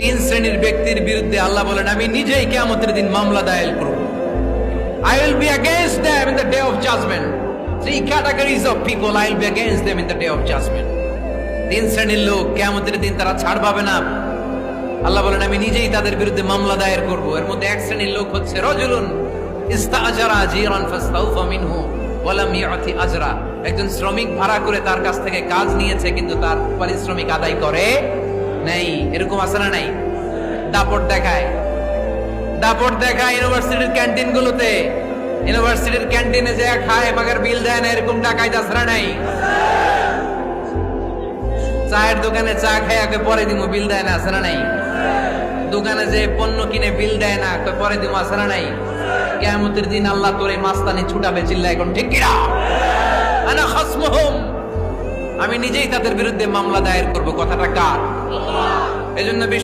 তিন শ্রেণীর ব্যক্তির বিরুদ্ধে আল্লাহ বলেন আমি নিজেই কিয়ামতের দিন মামলা দায়ের করব। I will be against them in the day of judgment. Three categories of people I will be against them in the day of judgment. তিন শ্রেণীর লোক কিয়ামতের দিন তারা ছাড় পাবে না। আল্লাহ বলেন আমি নিজেই তাদের বিরুদ্ধে মামলা দায়ের করব। এর মধ্যে এক শ্রেণীর লোক হচ্ছে রাজুলুন ইস্তাআজারা জিরান ফাস্তাউফা মিনহু ওয়া লাম ইয়াতি আজরা। একজন শ্রমিক ভাড়া করে তার কাছ থেকে কাজ নিয়েছে কিন্তু তার পারিশ্রমিক আদায় করে নাই। এরকম আছে না নাই? দাপট দেখায় ইউনিভার্সিটির ক্যান্টিন গুলোতে, ইউনিভার্সিটির ক্যান্টিনে যে খায় মাগার বিল দেয় না, এরকম ডাকাইত আছে না নাই? চায়ের দোকানে চা খায় পরে দিমু বিল দেয় না, আছে না নাই? দোকানে যে পণ্য কিনে বিল দেয় না পরে দিমু, আছে না নাই? কিয়ামতের দিন আল্লাহ তোরে মাস্তানি ছুটাবে, চিল্লা এখন ঠিক কিনা? আনা খাসমুহুম, আমি নিজেই তাদের বিরুদ্ধে মামলা দায়ের করব। কথাটা কার? এজন্য